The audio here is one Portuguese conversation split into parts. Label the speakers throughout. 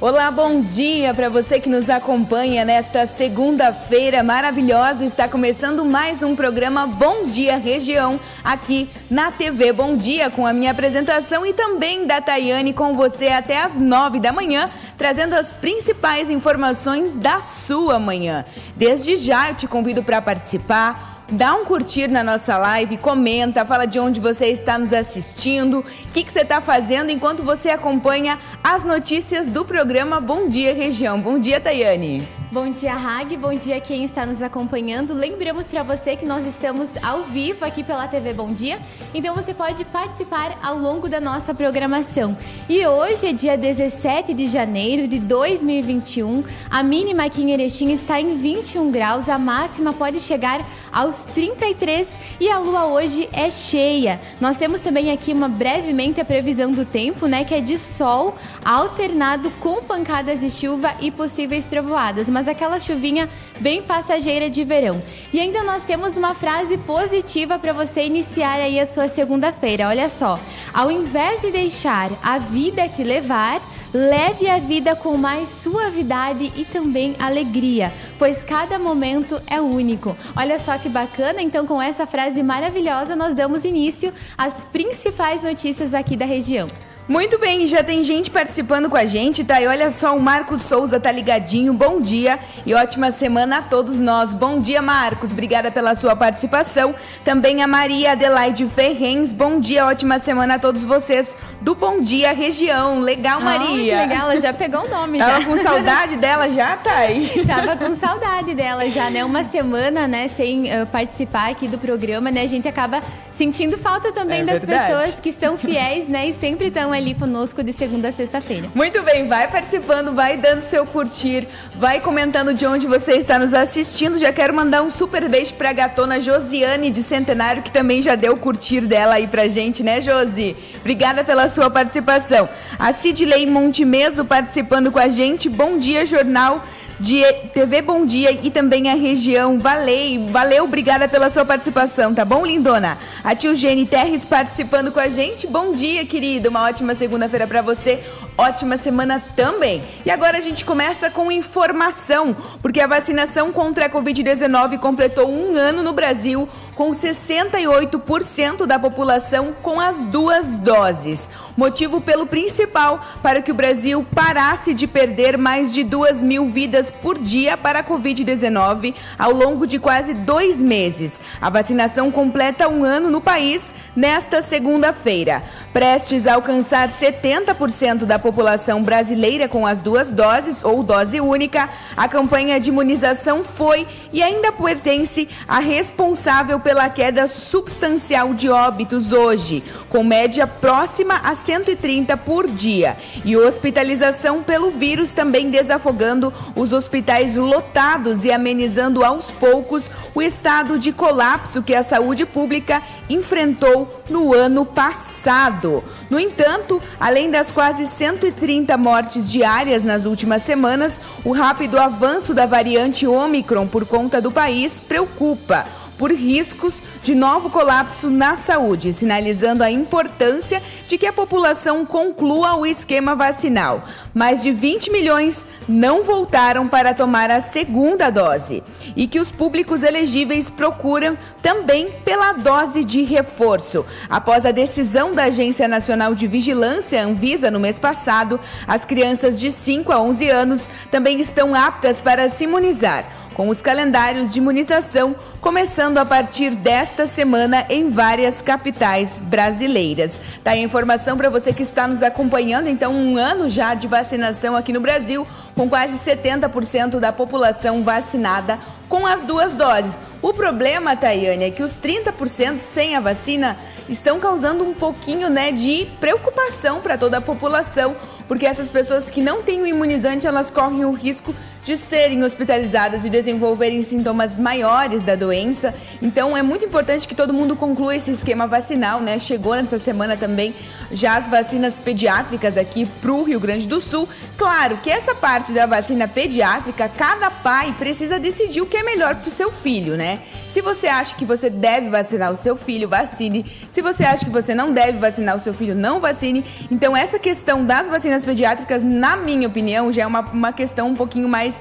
Speaker 1: Olá, bom dia para você que nos acompanha nesta segunda-feira maravilhosa. Está começando mais um programa Bom Dia Região aqui na TV Bom Dia, com a minha apresentação e também da Tayane com você até às 9 da manhã, trazendo as principais informações da sua manhã. Desde já eu te convido para participar. Dá um curtir na nossa live, comenta, fala de onde você está nos assistindo, o que você está fazendo enquanto você acompanha as notícias do programa Bom Dia Região. Bom dia, Tayane.
Speaker 2: Bom dia, Hag. Bom dia quem está nos acompanhando. Lembramos para você que nós estamos ao vivo aqui pela TV Bom Dia, então você pode participar ao longo da nossa programação. E hoje é dia 17 de janeiro de 2021, a mínima aqui em Erechim está em 21 graus, a máxima pode chegar aos 33 e a lua hoje é cheia. Nós temos também aqui brevemente a previsão do tempo, né, que é de sol alternado com pancadas de chuva e possíveis trovoadas, mas aquela chuvinha bem passageira de verão. E ainda nós temos uma frase positiva para você iniciar aí a sua segunda-feira. Olha só, ao invés de deixar a vida te levar, leve a vida com mais suavidade e também alegria, pois cada momento é único. Olha só que bacana, então com essa frase maravilhosa nós damos início às principais notícias aqui da região.
Speaker 1: Muito bem, já tem gente participando com a gente, tá? E olha só, o Marcos Souza tá ligadinho, bom dia e ótima semana a todos nós. Bom dia, Marcos, obrigada pela sua participação. Também a Maria Adelaide Ferrens, bom dia, ótima semana a todos vocês do Bom Dia Região. Legal, Maria.
Speaker 2: Que legal, ela já pegou o nome.
Speaker 1: Tava com saudade dela já, Thay?
Speaker 2: Tava com saudade dela já, né? Uma semana, né, sem participar aqui do programa, né? A gente acaba sentindo falta também das pessoas que estão fiéis, né? E sempre estão ali conosco de segunda a sexta-feira.
Speaker 1: Muito bem, vai participando, vai dando seu curtir, vai comentando de onde você está nos assistindo. Já quero mandar um super beijo pra gatona Josiane de Centenário, que também já deu o curtir dela aí pra gente, né, Josi? Obrigada pela sua participação. A Cidley Montemeso participando com a gente. Bom dia, Jornal de TV Bom Dia e também a região. Valeu, obrigada pela sua participação, tá bom, lindona? A Tio Gene Terres participando com a gente. Bom dia, querido, uma ótima segunda-feira pra você, ótima semana também. E agora a gente começa com informação, porque a vacinação contra a Covid-19 completou 1 ano no Brasil, com 68% da população com as 2 doses. Motivo pelo principal para que o Brasil parasse de perder mais de 2.000 vidas por dia para a Covid-19 ao longo de quase 2 meses. A vacinação completa 1 ano no país nesta segunda-feira. Prestes a alcançar 70% da população brasileira com as 2 doses ou dose única, a campanha de imunização foi e ainda pertence à responsável pela queda substancial de óbitos hoje, com média próxima a 130 por dia, e hospitalização pelo vírus também desafogando os hospitais lotados e amenizando aos poucos o estado de colapso que a saúde pública enfrentou no ano passado. No entanto, além das quase 130 mortes diárias nas últimas semanas, o rápido avanço da variante Ômicron por conta do país preocupa, por riscos de novo colapso na saúde, sinalizando a importância de que a população conclua o esquema vacinal. Mais de 20 milhões não voltaram para tomar a segunda dose e que os públicos elegíveis procuram também pela dose de reforço. Após a decisão da Agência Nacional de Vigilância, Anvisa, no mês passado, as crianças de 5 a 11 anos também estão aptas para se imunizar, com os calendários de imunização começando a partir desta semana em várias capitais brasileiras. Tá aí a informação para você que está nos acompanhando. Então, 1 ano já de vacinação aqui no Brasil, com quase 70% da população vacinada com as 2 doses. O problema, Tayane, é que os 30% sem a vacina estão causando um pouquinho, né, de preocupação para toda a população, porque essas pessoas que não têm o imunizante, elas correm o risco de serem hospitalizadas e desenvolverem sintomas maiores da doença. Então é muito importante que todo mundo conclua esse esquema vacinal, né? Chegou nessa semana também já as vacinas pediátricas aqui para o Rio Grande do Sul. Claro que essa parte da vacina pediátrica, cada pai precisa decidir o que é melhor para o seu filho, né? Se você acha que você deve vacinar o seu filho, vacine. Se você acha que você não deve vacinar o seu filho, não vacine. Então essa questão das vacinas pediátricas, na minha opinião, já é uma questão um pouquinho mais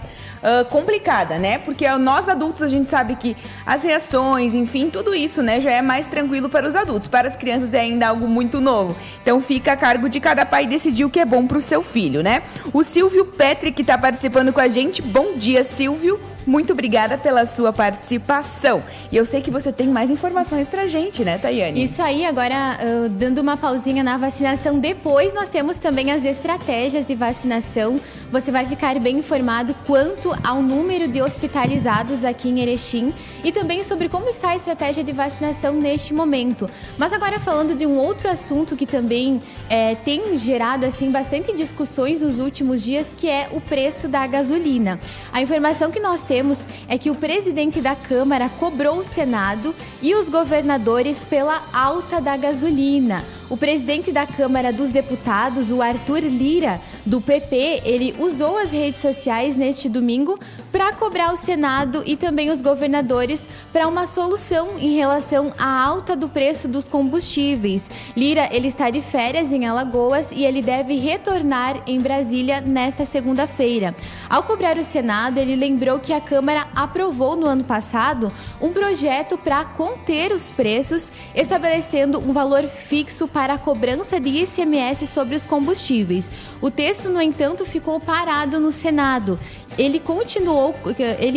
Speaker 1: complicada, né? Porque nós adultos, a gente sabe que as reações, enfim, tudo isso, né, já é mais tranquilo para os adultos. Para as crianças é ainda algo muito novo. Então fica a cargo de cada pai decidir o que é bom para o seu filho, né? O Silvio Petri, que está participando com a gente. Bom dia, Silvio. Muito obrigada pela sua participação. E eu sei que você tem mais informações pra gente, né, Tayane?
Speaker 2: Isso aí, agora dando uma pausinha na vacinação, depois nós temos também as estratégias de vacinação. Você vai ficar bem informado quanto ao número de hospitalizados aqui em Erechim e também sobre como está a estratégia de vacinação neste momento. Mas agora falando de um outro assunto que também tem gerado assim bastante discussões nos últimos dias, que é o preço da gasolina. A informação que nós temos é que o presidente da Câmara cobrou o Senado e os governadores pela alta da gasolina. O presidente da Câmara dos Deputados, o Arthur Lira, do PP, ele usou as redes sociais neste domingo para cobrar o Senado e também os governadores para uma solução em relação à alta do preço dos combustíveis. Lira, ele está de férias em Alagoas e ele deve retornar em Brasília nesta segunda-feira. Ao cobrar o Senado, ele lembrou que a Câmara aprovou no ano passado um projeto para conter os preços, estabelecendo um valor fixo para a cobrança de ICMS sobre os combustíveis. O texto, no entanto, ficou parado no Senado. Ele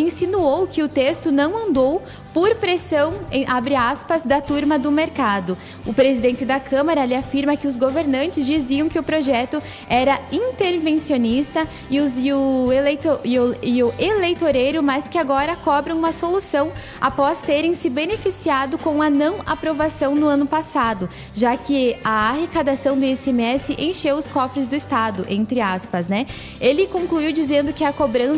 Speaker 2: insinuou que o texto não andou por pressão, abre aspas, da turma do mercado. O presidente da Câmara, ele afirma que os governantes diziam que o projeto era intervencionista e o eleitoreiro, mas que agora cobram uma solução após terem se beneficiado com a não aprovação no ano passado, já que a arrecadação do ICMS encheu os cofres do Estado, entre aspas, né? Ele concluiu dizendo que a cobrança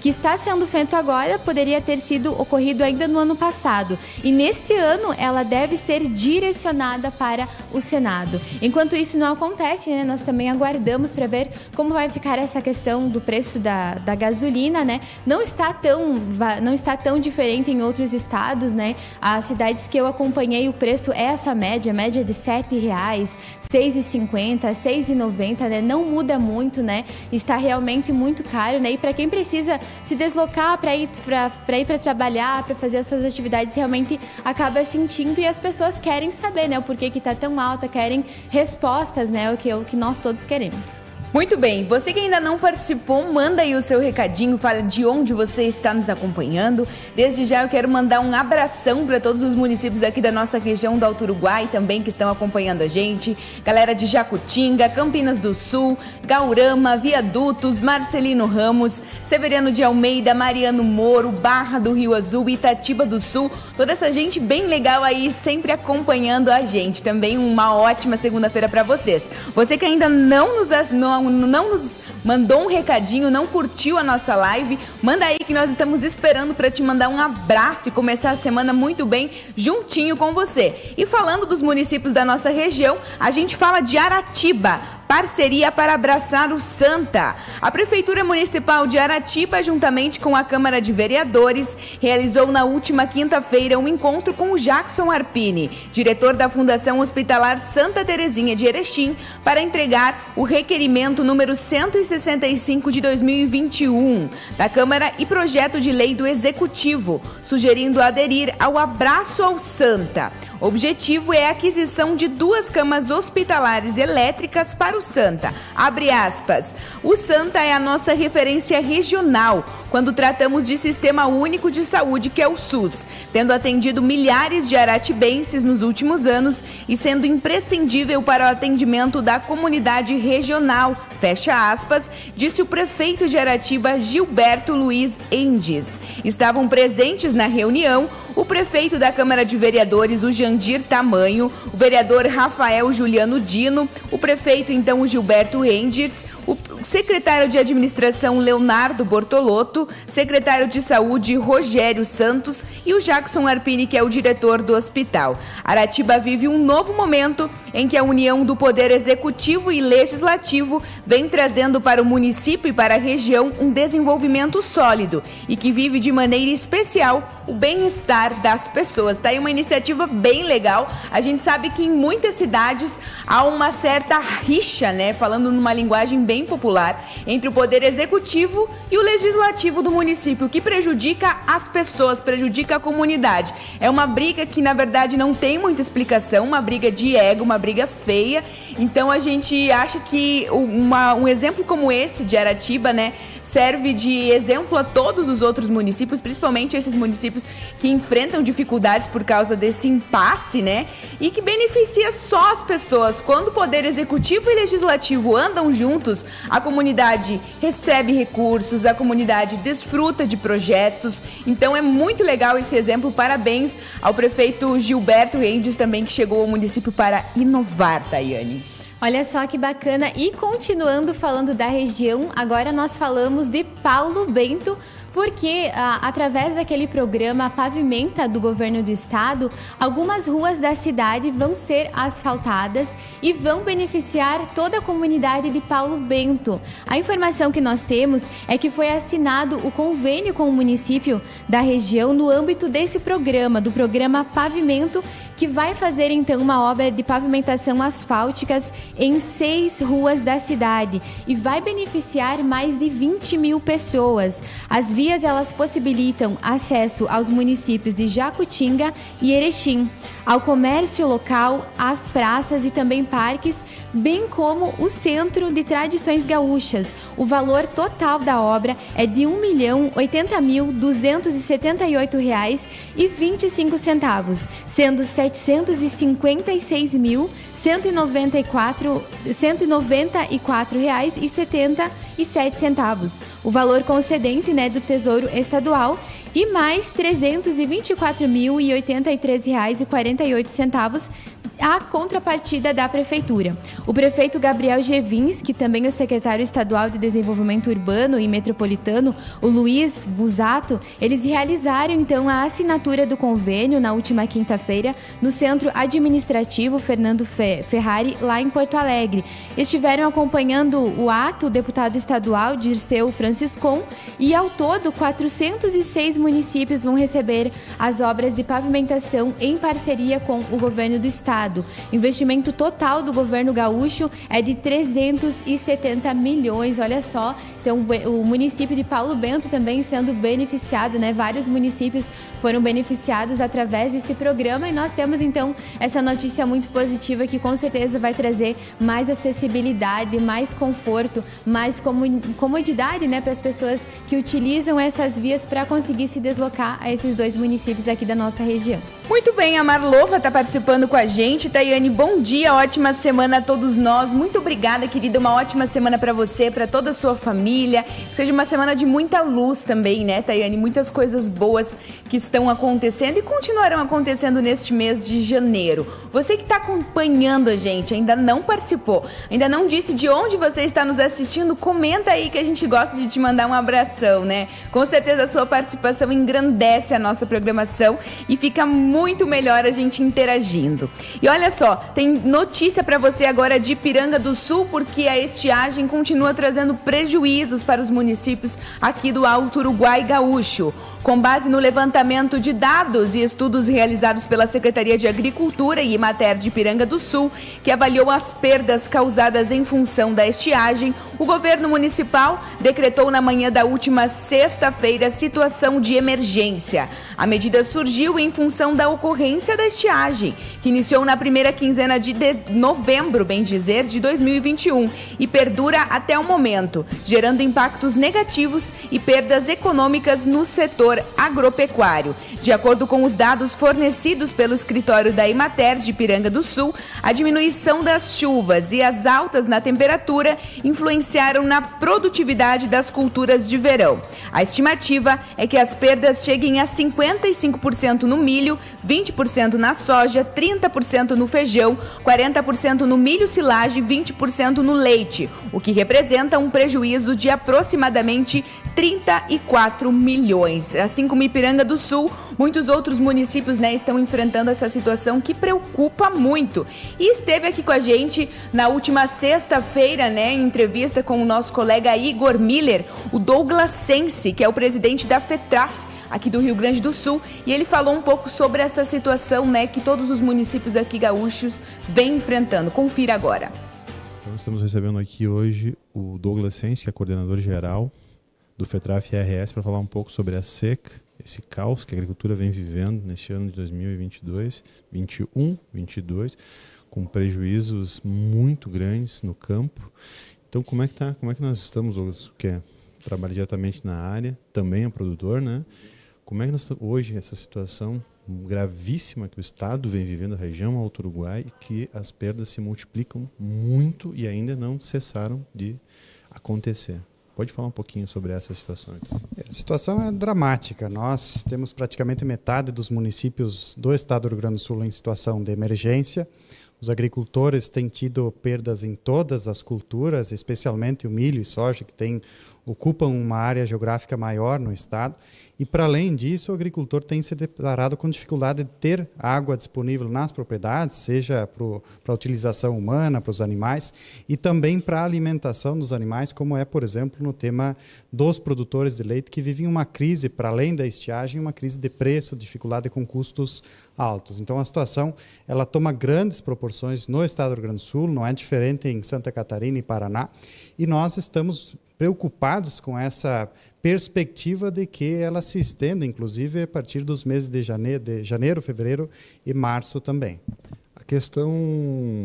Speaker 2: que está sendo feito agora poderia ter sido ocorrido ainda no ano passado. E neste ano ela deve ser direcionada para o Senado. Enquanto isso não acontece, né, nós também aguardamos para ver como vai ficar essa questão do preço da gasolina, né? Não está tão diferente em outros estados, né? As cidades que eu acompanhei, o preço é essa média de R$ 7,00, R$ 6,50, R$ 6,90, né? Não muda muito, né? Está realmente muito caro, né? E para quem precisa se deslocar para ir para trabalhar, para fazer as suas atividades, realmente acaba sentindo, e as pessoas querem saber, né, o porquê que está tão alta, querem respostas, né, o que nós todos queremos.
Speaker 1: Muito bem, você que ainda não participou, manda aí o seu recadinho, fala de onde você está nos acompanhando. Desde já eu quero mandar um abração para todos os municípios aqui da nossa região do Alto Uruguai também que estão acompanhando a gente. Galera de Jacutinga, Campinas do Sul, Gaurama, Viadutos, Marcelino Ramos, Severiano de Almeida, Mariano Moro, Barra do Rio Azul, Itatiba do Sul. Toda essa gente bem legal aí sempre acompanhando a gente. Também uma ótima segunda-feira para vocês. Você que ainda não nos mandou um recadinho, não curtiu a nossa live, manda aí que nós estamos esperando para te mandar um abraço e começar a semana muito bem juntinho com você. E falando dos municípios da nossa região, a gente fala de Aratiba, parceria para abraçar o Santa. A Prefeitura Municipal de Aratiba, juntamente com a Câmara de Vereadores, realizou na última quinta-feira um encontro com o Jackson Arpini, diretor da Fundação Hospitalar Santa Terezinha de Erechim, para entregar o requerimento número 165 de 2021 da Câmara e projeto de lei do Executivo, sugerindo aderir ao Abraço ao Santa. O objetivo é a aquisição de 2 camas hospitalares elétricas para o Santa. Abre aspas. O Santa é a nossa referência regional quando tratamos de Sistema Único de Saúde, que é o SUS, tendo atendido milhares de aratibenses nos últimos anos e sendo imprescindível para o atendimento da comunidade regional. Fecha aspas, disse o prefeito de Aratiba, Gilberto Luiz Endes. Estavam presentes na reunião o prefeito da Câmara de Vereadores, o Jandir Tamanho, o vereador Rafael Juliano Dino, o prefeito, então, o Gilberto Endes, secretário de Administração Leonardo Bortolotto, secretário de Saúde Rogério Santos e o Jackson Arpini, que é o diretor do hospital. Aratiba vive um novo momento em que a união do Poder Executivo e Legislativo vem trazendo para o município e para a região um desenvolvimento sólido e que vive de maneira especial o bem-estar das pessoas. Tá aí uma iniciativa bem legal. A gente sabe que em muitas cidades há uma certa rixa, né, falando numa linguagem bem popular, entre o Poder Executivo e o Legislativo do município, que prejudica as pessoas, prejudica a comunidade. É uma briga que, na verdade, não tem muita explicação, uma briga de ego, uma briga feia. Então, a gente acha que um exemplo como esse de Aratiba, né, serve de exemplo a todos os outros municípios, principalmente esses municípios que enfrentam dificuldades por causa desse impasse, né? E que beneficia só as pessoas. Quando o Poder Executivo e Legislativo andam juntos, a comunidade recebe recursos, a comunidade desfruta de projetos. Então é muito legal esse exemplo. Parabéns ao prefeito Gilberto Rendes também, que chegou ao município para inovar, Tayane.
Speaker 2: Olha só que bacana. E continuando falando da região, agora nós falamos de Paulo Bento, porque através daquele programa Pavimenta do Governo do Estado, algumas ruas da cidade vão ser asfaltadas e vão beneficiar toda a comunidade de Paulo Bento. A informação que nós temos é que foi assinado o convênio com o município da região no âmbito desse programa, do programa Pavimento, que vai fazer então uma obra de pavimentação asfálticas em 6 ruas da cidade e vai beneficiar mais de 20 mil pessoas. As vias, elas possibilitam acesso aos municípios de Jacutinga e Erechim, ao comércio local, às praças e também parques, bem como o Centro de Tradições Gaúchas. O valor total da obra é de R$ 1.080.278,25, sendo R$ 756.194,77. O valor concedente, né, do Tesouro Estadual, e mais R$ 324.083,48 a contrapartida da Prefeitura. O prefeito Gabriel Gevins, que também é o secretário estadual de Desenvolvimento Urbano e Metropolitano, o Luiz Busato, eles realizaram então a assinatura do convênio na última quinta-feira no Centro Administrativo Fernando Ferrari, lá em Porto Alegre. Estiveram acompanhando o ato o deputado estadual Dirceu Franciscon e, ao todo, 406 municípios vão receber as obras de pavimentação em parceria com o governo do estado. O investimento total do governo gaúcho é de 370 milhões, olha só. Então, o município de Paulo Bento também sendo beneficiado, né? Vários municípios foram beneficiados através desse programa e nós temos, então, essa notícia muito positiva que com certeza vai trazer mais acessibilidade, mais conforto, mais comodidade, né, para as pessoas que utilizam essas vias para conseguir se deslocar a esses 2 municípios aqui da nossa região.
Speaker 1: Muito bem, a Marlova está participando com a gente. Tayane, bom dia, ótima semana a todos nós. Muito obrigada, querida, uma ótima semana para você, para toda a sua família. Que seja uma semana de muita luz também, né, Tayane? Muitas coisas boas que estão acontecendo e continuarão acontecendo neste mês de janeiro. Você que está acompanhando a gente, ainda não participou, ainda não disse de onde você está nos assistindo, comenta aí que a gente gosta de te mandar um abração, né? Com certeza a sua participação engrandece a nossa programação e fica muito melhor a gente interagindo. E olha só, tem notícia para você agora de Ipiranga do Sul, porque a estiagem continua trazendo prejuízos para os municípios aqui do Alto Uruguai Gaúcho. Com base no levantamento de dados e estudos realizados pela Secretaria de Agricultura e Emater de Ipiranga do Sul, que avaliou as perdas causadas em função da estiagem, o governo municipal decretou na manhã da última sexta-feira situação de emergência. A medida surgiu em função da ocorrência da estiagem, que iniciou na primeira quinzena de novembro, bem dizer, de 2021 e perdura até o momento, gerando impactos negativos e perdas econômicas no setor setor agropecuário. De acordo com os dados fornecidos pelo escritório da Emater de Ipiranga do Sul, a diminuição das chuvas e as altas na temperatura influenciaram na produtividade das culturas de verão. A estimativa é que as perdas cheguem a 55% no milho, 20% na soja, 30% no feijão, 40% no milho silagem e 20% no leite, o que representa um prejuízo de aproximadamente 34 milhões. Assim como Ipiranga do Sul, muitos outros municípios, estão enfrentando essa situação que preocupa muito. E esteve aqui com a gente na última sexta-feira, em entrevista com o nosso colega Igor Miller, o Douglas Sense, que é o presidente da FETRAF, aqui do Rio Grande do Sul, e ele falou um pouco sobre essa situação, que todos os municípios aqui gaúchos vêm enfrentando. Confira agora.
Speaker 3: Então, estamos recebendo aqui hoje o Douglas Sense, que é coordenador geral do FETRAF RS, para falar um pouco sobre a seca, esse caos que a agricultura vem vivendo neste ano de 2022, 21, 22, com prejuízos muito grandes no campo. Então, como é que nós estamos, Douglas, que trabalha diretamente na área, também é produtor, Como é que nós estamos hoje, essa situação gravíssima que o Estado vem vivendo, a região Alto Uruguai, e que as perdas se multiplicam muito e ainda não cessaram de acontecer? Pode falar um pouquinho sobre essa situação? Então.
Speaker 4: A situação é dramática. Nós temos praticamente metade dos municípios do estado do Rio Grande do Sul em situação de emergência. Os agricultores têm tido perdas em todas as culturas, especialmente o milho e soja, que ocupam uma área geográfica maior no estado. E, para além disso, o agricultor tem se deparado com dificuldade de ter água disponível nas propriedades, seja para a utilização humana, para os animais, e também para a alimentação dos animais, como é, por exemplo, no tema dos produtores de leite, que vivem uma crise, para além da estiagem, uma crise de preço, dificuldade com custos altos. Então, a situação ela toma grandes proporções no estado do Rio Grande do Sul, não é diferente em Santa Catarina e Paraná, e nós estamos preocupados com essa perspectiva de que ela se estenda, inclusive, a partir dos meses de janeiro, fevereiro e março também.
Speaker 3: A questão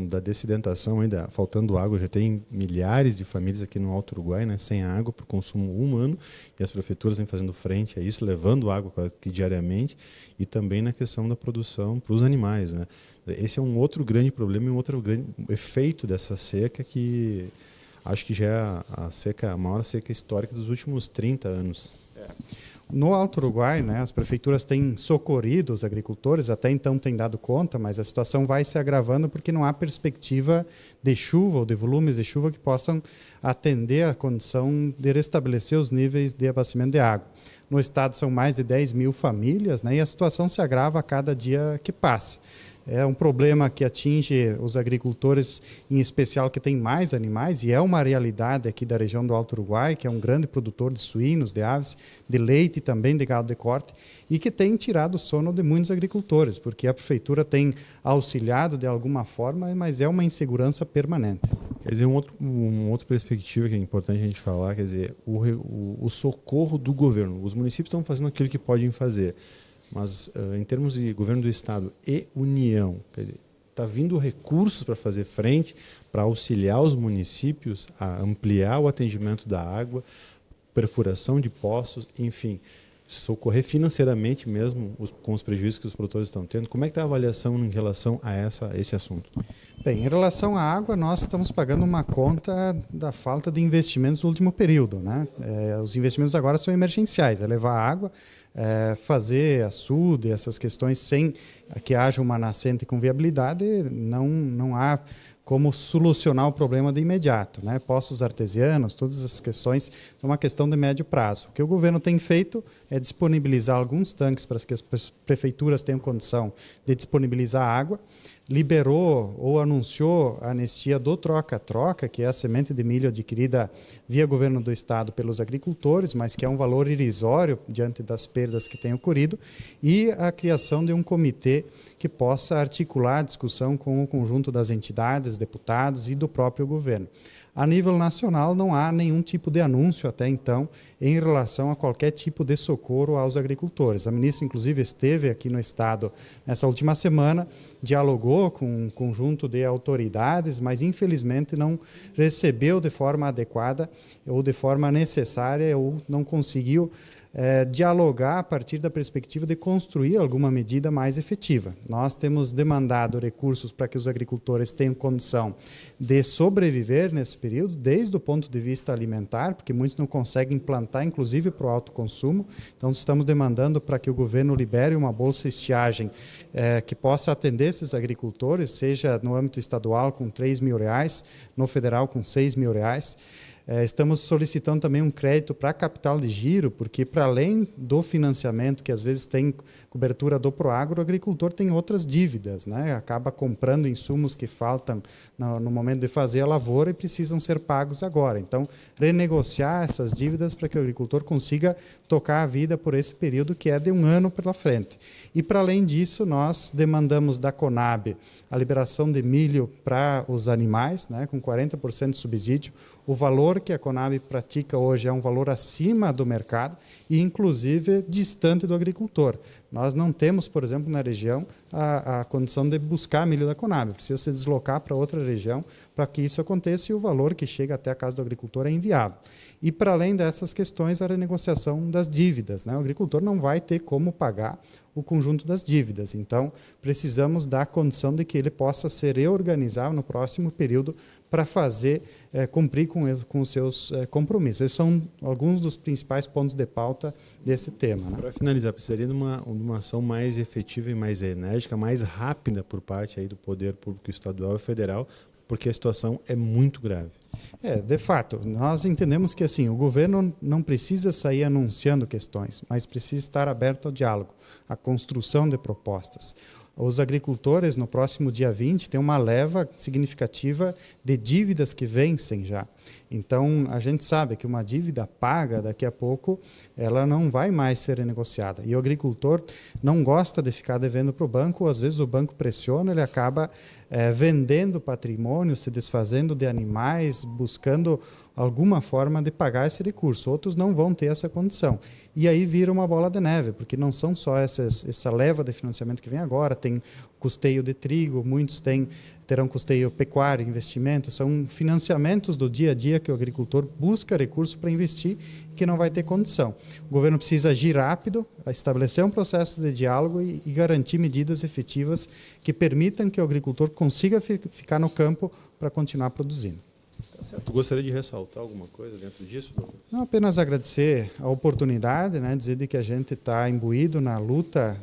Speaker 3: da dessidentação, ainda faltando água, já tem milhares de famílias aqui no Alto Uruguai, sem água para o consumo humano, e as prefeituras vêm fazendo frente a isso, levando água aqui diariamente, e também na questão da produção para os animais. Esse é um outro grande problema e um outro grande efeito dessa seca que acho que já é a maior seca histórica dos últimos 30 anos.
Speaker 4: No Alto Uruguai, as prefeituras têm socorrido os agricultores, até então têm dado conta, mas a situação vai se agravando porque não há perspectiva de chuva ou de volumes de chuva que possam atender a condição de restabelecer os níveis de abastecimento de água. No estado são mais de 10 mil famílias, e a situação se agrava a cada dia que passa. É um problema que atinge os agricultores, em especial que têm mais animais, e é uma realidade aqui da região do Alto Uruguai, que é um grande produtor de suínos, de aves, de leite e também de gado de corte, e que tem tirado o sono de muitos agricultores, porque a prefeitura tem auxiliado de alguma forma, mas é uma insegurança permanente.
Speaker 3: Quer dizer, uma outra perspectiva que é importante a gente falar, quer dizer, o socorro do governo. Os municípios estão fazendo aquilo que podem fazer, mas em termos de governo do Estado e União, está vindo recursos para fazer frente, para auxiliar os municípios a ampliar o atendimento da água, perfuração de poços, enfim, socorrer financeiramente mesmo com os prejuízos que os produtores estão tendo. Como é que está a avaliação em relação a esse assunto?
Speaker 4: Bem, em relação à água, nós estamos pagando uma conta da falta de investimentos no último período. Os investimentos agora são emergenciais, é levar água, fazer açude, essas questões sem que haja uma nascente com viabilidade, não há como solucionar o problema de imediato. Poços artesianos, todas essas questões são uma questão de médio prazo. O que o governo tem feito é disponibilizar alguns tanques para que as prefeituras tenham condição de disponibilizar água, liberou ou anunciou a anistia do troca-troca, que é a semente de milho adquirida via governo do estado pelos agricultores, mas que é um valor irrisório diante das perdas que têm ocorrido, e a criação de um comitê que possa articular a discussão com o conjunto das entidades, deputados e do próprio governo. A nível nacional, não há nenhum tipo de anúncio até então em relação a qualquer tipo de socorro aos agricultores. A ministra, inclusive, esteve aqui no estado nessa última semana, dialogou com um conjunto de autoridades, mas, infelizmente, não recebeu de forma adequada ou de forma necessária ou não conseguiu dialogar a partir da perspectiva de construir alguma medida mais efetiva. Nós temos demandado recursos para que os agricultores tenham condição de sobreviver nesse período, desde o ponto de vista alimentar, porque muitos não conseguem plantar, inclusive para o alto consumo. Então, estamos demandando para que o governo libere uma bolsa estiagem que possa atender esses agricultores, seja no âmbito estadual com R$3 mil, no federal com R$6 mil. Estamos solicitando também um crédito para capital de giro, porque para além do financiamento, que às vezes tem cobertura do Proagro, o agricultor tem outras dívidas, né? Acaba comprando insumos que faltam no momento de fazer a lavoura e precisam ser pagos agora. Então, renegociar essas dívidas para que o agricultor consiga tocar a vida por esse período que é de 1 ano pela frente. E para além disso, nós demandamos da Conab a liberação de milho para os animais, né, com 40% de subsídio. O valor que a Conab pratica hoje é um valor acima do mercado e, inclusive, distante do agricultor. Nós não temos, por exemplo, na região, a condição de buscar milho da Conab. Precisa se deslocar para outra região para que isso aconteça e o valor que chega até a casa do agricultor é inviável. E, para além dessas questões, a renegociação das dívidas, né? O agricultor não vai ter como pagar o conjunto das dívidas. Então, precisamos dar condição de que ele possa se reorganizar no próximo período para fazer, cumprir com os seus compromissos. Esses são alguns dos principais pontos de pauta desse tema, né?
Speaker 3: Para finalizar, precisaria de uma ação mais efetiva e mais enérgica, mais rápida por parte aí do Poder Público Estadual e Federal, porque a situação é muito grave.
Speaker 4: De fato, nós entendemos que assim, o governo não precisa sair anunciando questões, mas precisa estar aberto ao diálogo, à construção de propostas. Os agricultores, no próximo dia 20, têm uma leva significativa de dívidas que vencem já. Então, a gente sabe que uma dívida paga, daqui a pouco, ela não vai mais ser renegociada. E o agricultor não gosta de ficar devendo para o banco, às vezes o banco pressiona, ele acaba vendendo patrimônio, se desfazendo de animais, buscando alguma forma de pagar esse recurso. Outros não vão ter essa condição. E aí vira uma bola de neve, porque não são só essa leva de financiamento que vem agora, tem custeio de trigo, muitos terão custeio pecuário, investimento, são financiamentos do dia a dia que o agricultor busca recurso para investir e que não vai ter condição. O governo precisa agir rápido, estabelecer um processo de diálogo e garantir medidas efetivas que permitam que o agricultor consiga ficar no campo para continuar produzindo.
Speaker 3: Tá certo. Tu gostaria de ressaltar alguma coisa dentro disso, Douglas?
Speaker 4: Não, apenas agradecer a oportunidade, né, dizer de que a gente está imbuído na luta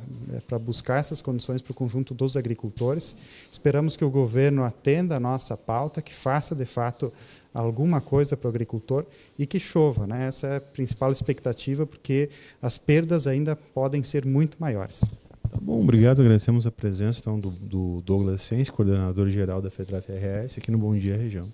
Speaker 4: para buscar essas condições para o conjunto dos agricultores. Esperamos que o governo atenda a nossa pauta, que faça de fato alguma coisa para o agricultor e que chova, né? Essa é a principal expectativa, porque as perdas ainda podem ser muito maiores.
Speaker 3: Tá bom, obrigado. Agradecemos a presença então, do Douglas Sens, coordenador-geral da FETRAF-RS, aqui no Bom Dia Região.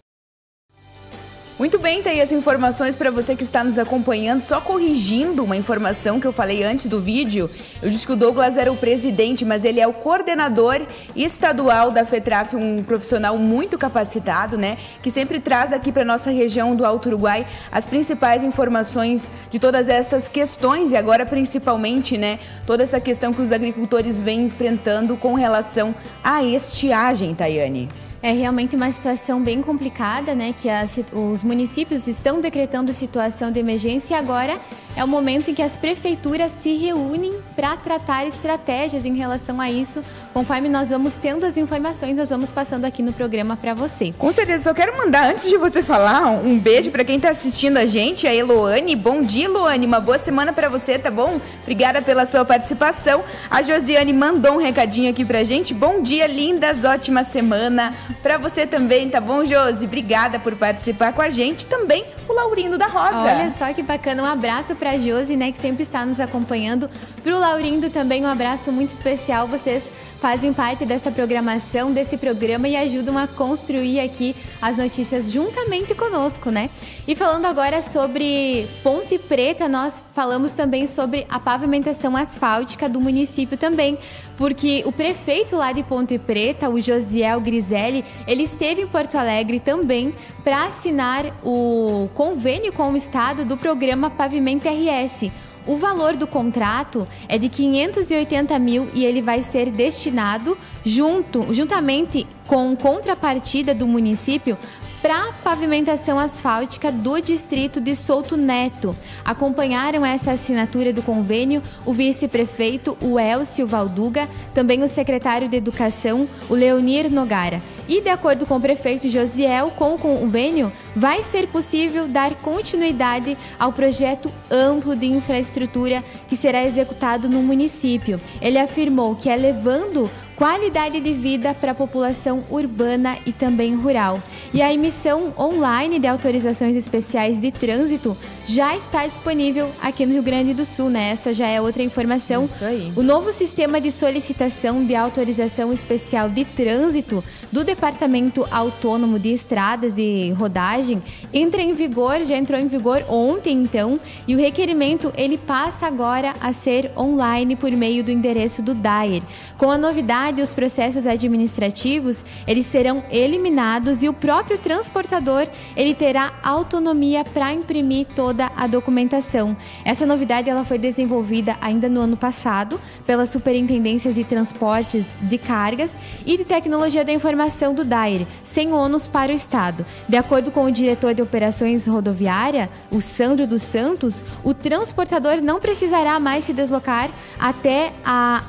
Speaker 1: Muito bem, tá aí as informações para você que está nos acompanhando. Só corrigindo uma informação que eu falei antes do vídeo, eu disse que o Douglas era o presidente, mas ele é o coordenador estadual da FETRAF, um profissional muito capacitado, né? Que sempre traz aqui para nossa região do Alto Uruguai as principais informações de todas essas questões e agora principalmente, né? Toda essa questão que os agricultores vêm enfrentando com relação à estiagem, Tayane.
Speaker 2: É realmente uma situação bem complicada, né? Que os municípios estão decretando situação de emergência e agora é o momento em que as prefeituras se reúnem para tratar estratégias em relação a isso. Conforme nós vamos tendo as informações, nós vamos passando aqui no programa para você.
Speaker 1: Com certeza, só quero mandar, antes de você falar, um beijo para quem está assistindo a gente, a Eloane. Bom dia, Eloane, uma boa semana para você, tá bom? Obrigada pela sua participação. A Josiane mandou um recadinho aqui pra gente. Bom dia, lindas, ótima semana para você também, tá bom, Josi? Obrigada por participar com a gente. Também o Laurindo da Rosa.
Speaker 2: Olha só que bacana, um abraço pra Josi, né, que sempre está nos acompanhando. Pro Laurindo também um abraço muito especial. Vocês fazem parte dessa programação, desse programa e ajudam a construir aqui as notícias juntamente conosco, né? E falando agora sobre Ponte Preta, nós falamos também sobre a pavimentação asfáltica do município também, porque o prefeito lá de Ponte Preta, o Josiel Griselli, ele esteve em Porto Alegre também para assinar o convênio com o estado do programa Pavimenta RS. O valor do contrato é de 580 mil e ele vai ser destinado, juntamente com contrapartida do município, para pavimentação asfáltica do distrito de Souto Neto. Acompanharam essa assinatura do convênio o vice-prefeito, o Elcio Valduga, também o secretário de Educação, o Leonir Nogara. E, de acordo com o prefeito Josiel, com o convênio, vai ser possível dar continuidade ao projeto amplo de infraestrutura que será executado no município. Ele afirmou que é levando qualidade de vida para a população urbana e também rural. E a emissão online de autorizações especiais de trânsito já está disponível aqui no Rio Grande do Sul, né? Essa já é outra informação.
Speaker 1: Isso aí.
Speaker 2: O novo sistema de solicitação de autorização especial de trânsito do Departamento Autônomo de Estradas e Rodagem já entrou em vigor ontem, então, e o requerimento ele passa agora a ser online por meio do endereço do DAER. Com a novidade, os processos administrativos, eles serão eliminados e o próprio transportador, ele terá autonomia para imprimir toda a documentação. Essa novidade ela foi desenvolvida ainda no ano passado pelas Superintendências de Transportes de Cargas e de Tecnologia da Informação do DAER, sem ônus para o Estado. De acordo com o diretor de Operações Rodoviária, o Sandro dos Santos, o transportador não precisará mais se deslocar até a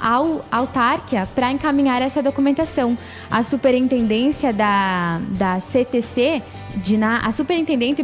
Speaker 2: autárquia para encaminhar essa documentação. A superintendência da CTC, a superintendente,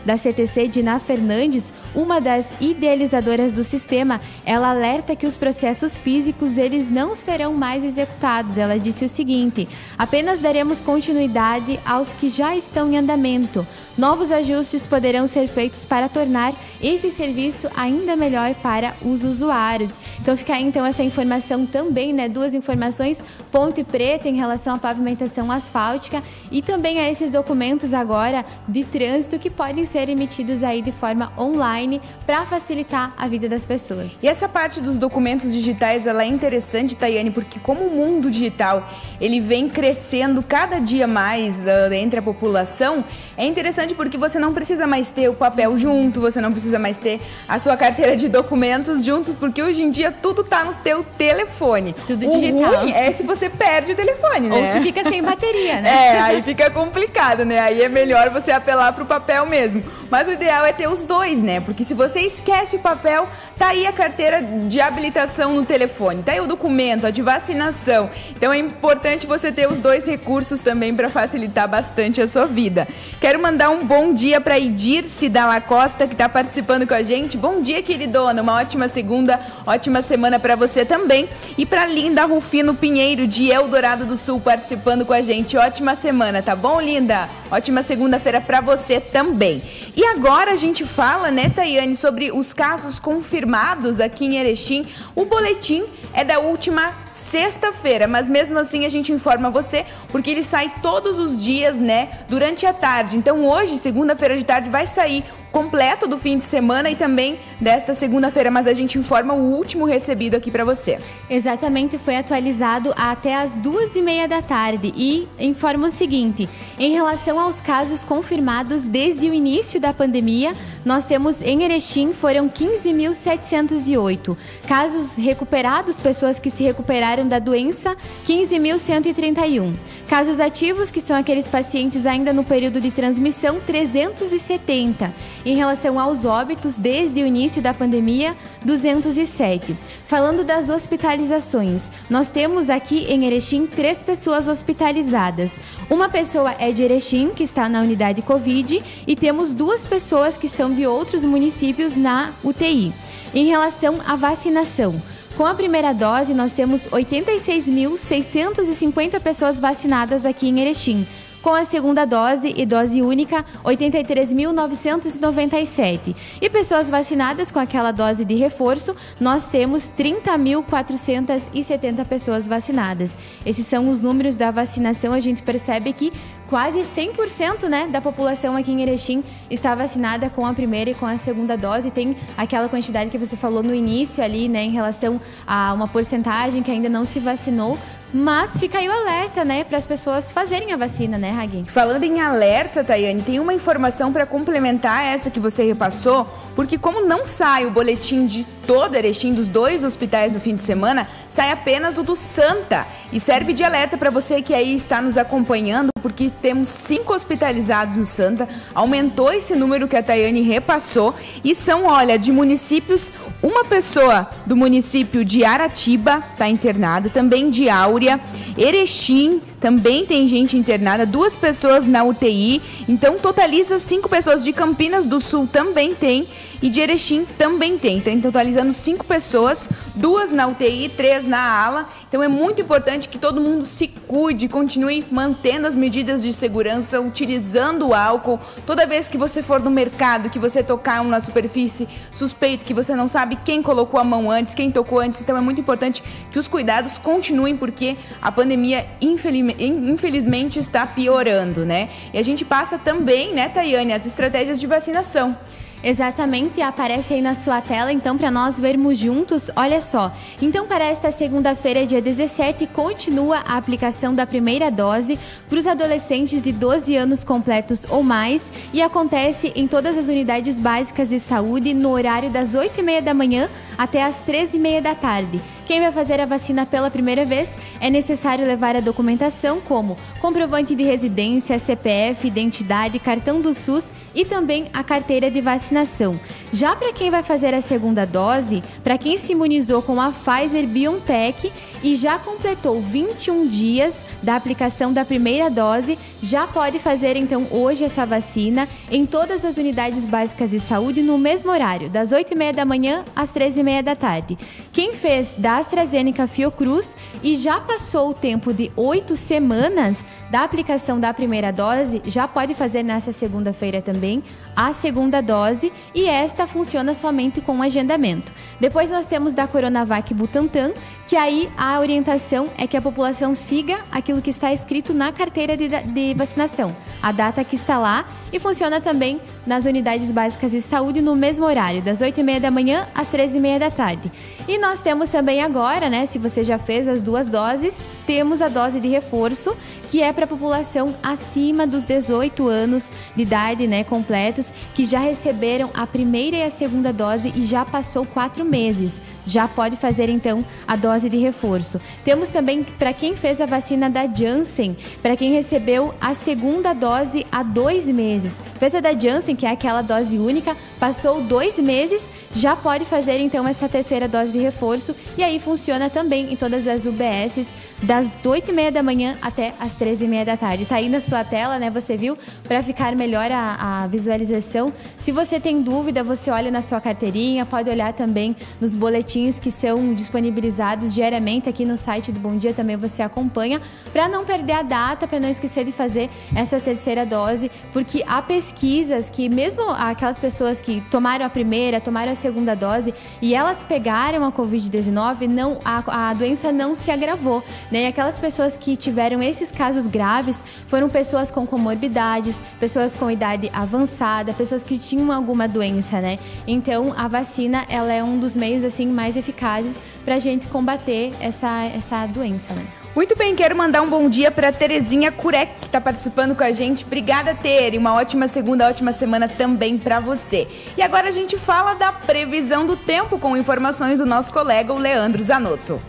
Speaker 2: da CTC, Diná Fernandes, uma das idealizadoras do sistema, ela alerta que os processos físicos eles não serão mais executados. Ela disse o seguinte: apenas daremos continuidade aos que já estão em andamento. Novos ajustes poderão ser feitos para tornar esse serviço ainda melhor para os usuários. Então fica aí então essa informação também, né? Duas informações, Ponte Preta em relação à pavimentação asfáltica e também a esses documentos agora de trânsito que podem ser emitidos aí de forma online para facilitar a vida das pessoas.
Speaker 1: E essa parte dos documentos digitais, ela é interessante, Tayane, porque como o mundo digital, ele vem crescendo cada dia mais entre a população, é interessante porque você não precisa mais ter o papel junto, você não precisa mais ter a sua carteira de documentos juntos, porque hoje em dia tudo tá no teu telefone.
Speaker 2: Tudo digital.
Speaker 1: O ruim é se você perde o telefone, né?
Speaker 2: Ou se fica sem bateria, né?
Speaker 1: Aí fica complicado, né? Aí é melhor você apelar pro papel mesmo. Mas o ideal é ter os dois, né? Porque se você esquece o papel, tá aí a carteira de habilitação no telefone, tá aí o documento, a de vacinação. Então é importante você ter os dois recursos também para facilitar bastante a sua vida. Quero mandar um bom dia para Idirce Dalla Costa, que está participando com a gente. Bom dia, queridona. Uma ótima segunda, ótima semana para você também. E para Linda Rufino Pinheiro, de Eldorado do Sul, participando com a gente. Ótima semana, tá bom, Linda? Ótima segunda-feira para você também. E agora a gente fala, né, Tayane, sobre os casos confirmados aqui em Erechim. O boletim é da última sexta-feira, mas mesmo assim a gente informa você, porque ele sai todos os dias, né, durante a tarde. Então hoje, segunda-feira de tarde, vai sair completo do fim de semana e também desta segunda-feira, mas a gente informa o último recebido aqui para você.
Speaker 2: Exatamente, foi atualizado até as 2h30 da tarde e informa o seguinte: em relação aos casos confirmados desde o início da pandemia, nós temos em Erechim foram 15.708. Casos recuperados, pessoas que se recuperaram da doença, 15.131. Casos ativos, que são aqueles pacientes ainda no período de transmissão, 370. Em relação aos óbitos, desde o início da pandemia, 207. Falando das hospitalizações, nós temos aqui em Erechim 3 pessoas hospitalizadas. Uma pessoa é de Erechim, que está na unidade Covid, e temos 2 pessoas que são de outros municípios na UTI. Em relação à vacinação, com a primeira dose, nós temos 86.650 pessoas vacinadas aqui em Erechim. Com a segunda dose e dose única, 83.997. E pessoas vacinadas com aquela dose de reforço, nós temos 30.470 pessoas vacinadas. Esses são os números da vacinação. A gente percebe que quase 100%, né, da população aqui em Erechim está vacinada com a primeira e com a segunda dose. Tem aquela quantidade que você falou no início ali, né, em relação a uma porcentagem que ainda não se vacinou. Mas fica aí o alerta, né, para as pessoas fazerem a vacina, né, Hagi?
Speaker 1: Falando em alerta, Tayane, tem uma informação para complementar essa que você repassou, porque como não sai o boletim de todo Erechim, dos 2 hospitais no fim de semana, sai apenas o do Santa. E serve de alerta para você que aí está nos acompanhando, porque temos 5 hospitalizados no Santa, aumentou esse número que a Tayane repassou, e são, olha, de municípios, uma pessoa do município de Aratiba está internada, também de Áurea, Erechim, também tem gente internada, 2 pessoas na UTI, então totaliza 5 pessoas. De Campinas do Sul também tem, e de Erechim também tem, totalizando 5 pessoas, 2 na UTI, 3 na ala. Então é muito importante que todo mundo se cuide, continue mantendo as medidas de segurança, utilizando o álcool. Toda vez que você for no mercado, que você tocar uma superfície suspeita, que você não sabe quem colocou a mão antes, quem tocou antes, então é muito importante que os cuidados continuem, porque a pandemia infelizmente está piorando, né? E a gente passa também, né, Tayane, as estratégias de vacinação.
Speaker 2: Exatamente, aparece aí na sua tela, então, para nós vermos juntos. Olha só, então para esta segunda-feira, dia 17, continua a aplicação da primeira dose para os adolescentes de 12 anos completos ou mais, e acontece em todas as unidades básicas de saúde no horário das 8h30 da manhã até as 13h30 da tarde. Quem vai fazer a vacina pela primeira vez é necessário levar a documentação como comprovante de residência, CPF, identidade, cartão do SUS e também a carteira de vacinação. Já para quem vai fazer a segunda dose, para quem se imunizou com a Pfizer-BioNTech e já completou 21 dias da aplicação da primeira dose, já pode fazer então hoje essa vacina em todas as unidades básicas de saúde no mesmo horário, das 8h30 da manhã às 13h30 da tarde. Quem fez da AstraZeneca Fiocruz e já passou o tempo de 8 semanas da aplicação da primeira dose, já pode fazer nessa segunda-feira também a segunda dose, e esta funciona somente com agendamento. Depois nós temos da Coronavac Butantan, que aí a orientação é que a população siga aquilo que está escrito na carteira de vacinação, a data que está lá, e funciona também nas unidades básicas de saúde no mesmo horário, das 8h30 da manhã às 13h30 da tarde. E nós temos também agora, né, se você já fez as 2 doses, temos a dose de reforço, que é para a população acima dos 18 anos de idade, né, completos, que já receberam a primeira e a segunda dose e já passou 4 meses. Já pode fazer, então, a dose de reforço. Temos também, para quem fez a vacina da Janssen, para quem recebeu a segunda dose há 2 meses. Fez a da Janssen, que é aquela dose única, passou 2 meses, já pode fazer, então, essa terceira dose de reforço. E aí funciona também em todas as UBSs, das 8h30 da manhã até as 13h30 da tarde. Tá aí na sua tela, né? Você viu? Para ficar melhor a visualização. Se você tem dúvida, você olha na sua carteirinha, pode olhar também nos boletins que são disponibilizados diariamente aqui no site do Bom Dia, também você acompanha, para não perder a data, para não esquecer de fazer essa terceira dose, porque há pesquisas que mesmo aquelas pessoas que tomaram a primeira, tomaram a segunda dose e elas pegaram a Covid-19, a doença não se agravou. E aquelas pessoas que tiveram esses casos graves foram pessoas com comorbidades, pessoas com idade avançada, pessoas que tinham alguma doença, né? Então, a vacina, ela é um dos meios, assim, mais eficazes para a gente combater essa doença, né?
Speaker 1: Muito bem, quero mandar um bom dia para Terezinha Curec, que está participando com a gente. Obrigada, Tere. Uma ótima segunda, ótima semana também para você. E agora a gente fala da previsão do tempo com informações do nosso colega, o Leandro Zanotto.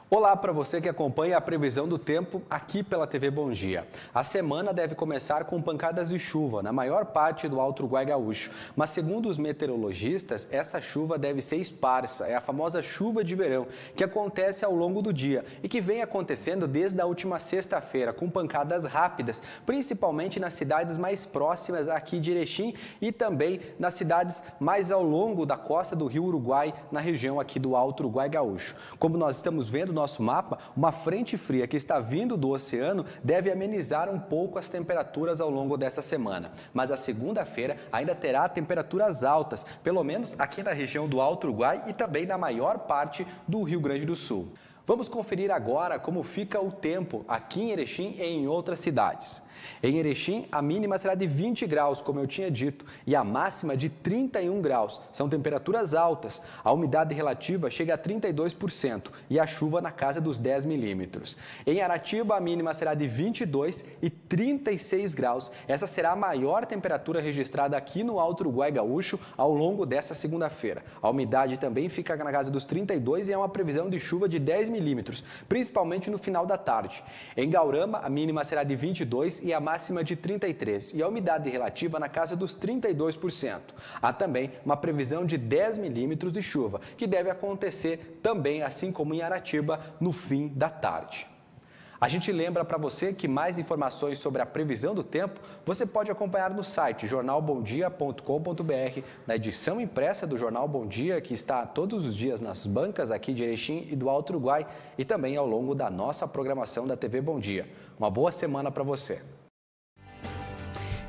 Speaker 5: Olá para você que acompanha a previsão do tempo aqui pela TV Bom Dia. A semana deve começar com pancadas de chuva na maior parte do Alto Uruguai Gaúcho, mas segundo os meteorologistas, essa chuva deve ser esparsa, é a famosa chuva de verão, que acontece ao longo do dia e que vem acontecendo desde a última sexta-feira, com pancadas rápidas, principalmente nas cidades mais próximas aqui de Erechim e também nas cidades mais ao longo da costa do Rio Uruguai, na região aqui do Alto Uruguai Gaúcho. Como nós estamos vendo no nosso mapa, uma frente fria que está vindo do oceano deve amenizar um pouco as temperaturas ao longo dessa semana. Mas a segunda-feira ainda terá temperaturas altas, pelo menos aqui na região do Alto Uruguai e também na maior parte do Rio Grande do Sul. Vamos conferir agora como fica o tempo aqui em Erechim e em outras cidades. Em Erechim, a mínima será de 20 graus, como eu tinha dito, e a máxima de 31 graus. São temperaturas altas. A umidade relativa chega a 32% e a chuva na casa dos 10 milímetros. Em Aratiba, a mínima será de 22 e 36 graus. Essa será a maior temperatura registrada aqui no Alto Uruguai Gaúcho ao longo desta segunda-feira. A umidade também fica na casa dos 32 e é uma previsão de chuva de 10 milímetros, principalmente no final da tarde. Em Gaurama, a mínima será de 22 e a máxima de 33 e a umidade relativa na casa dos 32%. Há também uma previsão de 10 milímetros de chuva, que deve acontecer também, assim como em Aratiba, no fim da tarde. A gente lembra para você que mais informações sobre a previsão do tempo você pode acompanhar no site jornalbomdia.com.br, na edição impressa do Jornal Bom Dia, que está todos os dias nas bancas aqui de Erechim e do Alto Uruguai, e também ao longo da nossa programação da TV Bom Dia. Uma boa semana para você.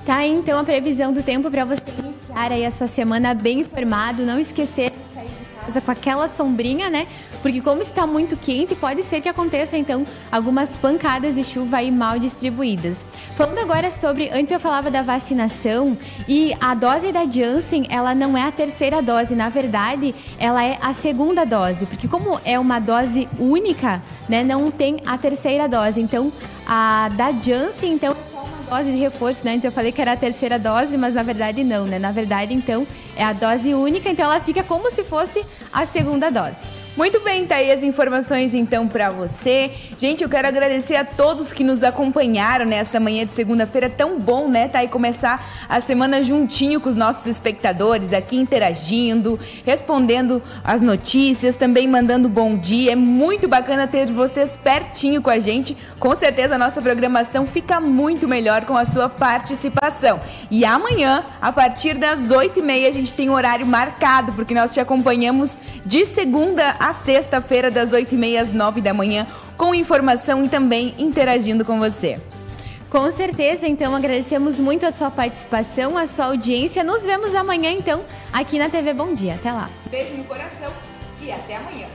Speaker 2: Tá, então a previsão do tempo para você iniciar aí a sua semana bem informado, não esquecer de sair de casa com aquela sombrinha, né? Porque como está muito quente, pode ser que aconteça então algumas pancadas de chuva aí mal distribuídas. Falando agora sobre, antes eu falava da vacinação e a dose da Janssen, ela não é a terceira dose, na verdade, ela é a segunda dose, porque como é uma dose única, né, não tem a terceira dose. Então, a da Janssen, então, dose de reforço, né? Antes eu falei que era a terceira dose, mas na verdade não, né? Na verdade, então, é a dose única, então ela fica como se fosse a segunda dose.
Speaker 1: Muito bem, tá aí as informações então para você. Gente, eu quero agradecer a todos que nos acompanharam nesta manhã de segunda-feira. Tão bom, né? Tá aí começar a semana juntinho com os nossos espectadores aqui interagindo, respondendo as notícias, também mandando bom dia. É muito bacana ter vocês pertinho com a gente. Com certeza a nossa programação fica muito melhor com a sua participação. E amanhã, a partir das 8h30, a gente tem um horário marcado, porque nós te acompanhamos de segunda a sexta-feira, das 8h30 às 9 da manhã, com informação e também interagindo com você.
Speaker 2: Com certeza, então agradecemos muito a sua participação, a sua audiência. Nos vemos amanhã, então, aqui na TV Bom Dia. Até lá.
Speaker 1: Beijo no coração e até amanhã.